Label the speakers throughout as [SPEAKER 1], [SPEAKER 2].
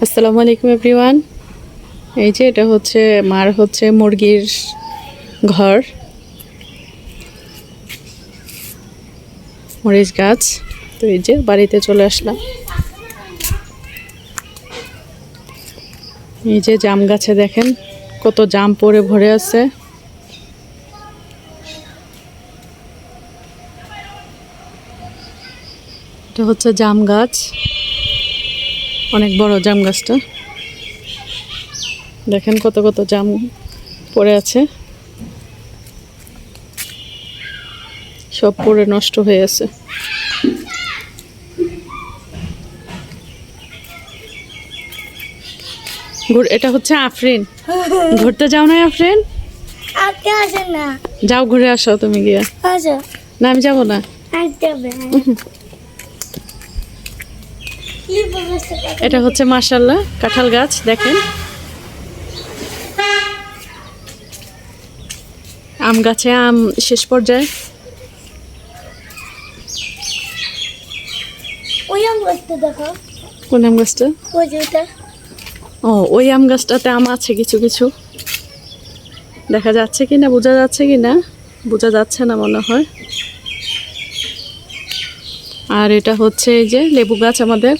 [SPEAKER 1] আসসালামু আলাইকুম এভরিওয়ান। এই যে এটা হচ্ছে মার হচ্ছে মুরগির ঘর, মরিচ গাছ। তো এই যে বাড়িতে চলে আসলাম। এই যে জাম গাছে দেখেন কত জাম পড়ে ভরে আছে। এটা হচ্ছে জাম গাছ, অনেক বড় জাম গাছটা। দেখেন কত কত জাম পড়ে আছে, সব পড়ে নষ্ট হয়ে আছে। এটা হচ্ছে আফরিন। ঘুরতে যাও না আফরিন? যাও ঘুরে আসো তুমি গিয়ে। না আমি যাবো না। এটা হচ্ছে মাশাআল্লাহ কাঁঠাল গাছ, দেখেন। আম গাছে আম শেষ পর্যায়ে। কোন আম গাছটা? ও ওই আম গাছটাতে আম আছে কিছু কিছু, দেখা যাচ্ছে কিনা, বোঝা যাচ্ছে কিনা, বোঝা যাচ্ছে না মনে হয়। আর এটা হচ্ছে এই যে লেবু গাছ আমাদের।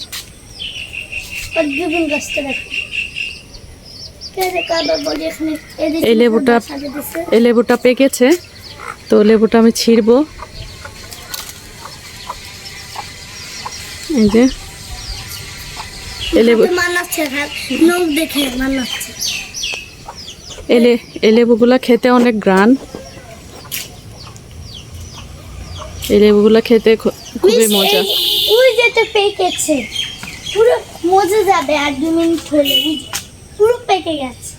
[SPEAKER 1] এই লেবুটা পেকেছে, তো লেবুটা আমি ছিঁড়বো। এই যে এই লেবুগুলা খেতে অনেক গ্রান। এই লেবুগুলা খেতে খুবই মজা।
[SPEAKER 2] ওই যেটা পেকেছে পুরো মজা যাবে, আর 2 মিনিট হলে পুরো পেকে গেছে।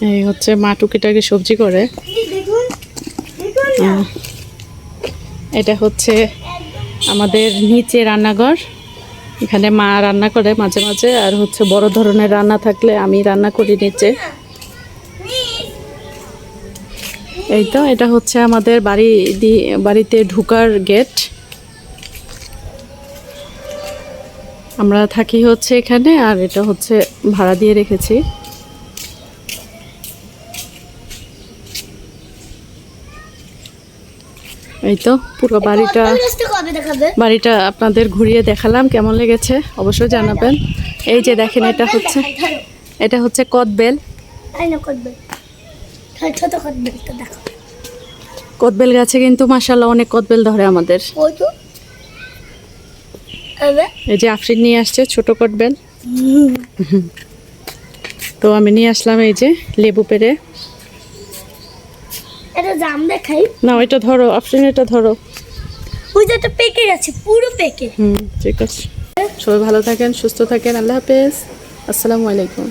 [SPEAKER 1] এই হচ্ছে মা টুকিটাকি সবজি করে।
[SPEAKER 2] দেখুন দেখুন,
[SPEAKER 1] এটা হচ্ছে আমাদের নিচে রান্নাঘর, এখানে মা রান্না করে মাঝে মাঝে। আর হচ্ছে বড় ধরনের রান্না থাকলে আমি রান্না করি নিচে। এই তো এটা হচ্ছে আমাদের বাড়িতে ঢোকার গেট। আমরা থাকি হচ্ছে এখানে, আর এটা হচ্ছে ভাড়া দিয়ে রেখেছি। এই তো পুরো বাড়িটা আপনাদের ঘুরিয়ে দেখালাম, কেমন লেগেছে অবশ্যই জানাবেন। এই যে দেখেন এটা হচ্ছে কদবেল। কদবেল গাছে কিন্তু মাশাআল্লাহ অনেক কদবেল ধরে আমাদের। এই যে আফরিন নিয়ে আসছে ছোট কদবেল, তো আমি নিয়ে আসলাম এই যে লেবু পেড়ে।
[SPEAKER 2] এটা জাম দেখাই
[SPEAKER 1] না, এটা ধরো আফরিন, এটা ধরো।
[SPEAKER 2] ওই যেটা পেকে গেছে পুরো পেকে।
[SPEAKER 1] ঠিক আছে। সবাই ভালো থাকেন, সুস্থ থাকেন। আল্লাহ হাফেজ, আসসালামু আলাইকুম।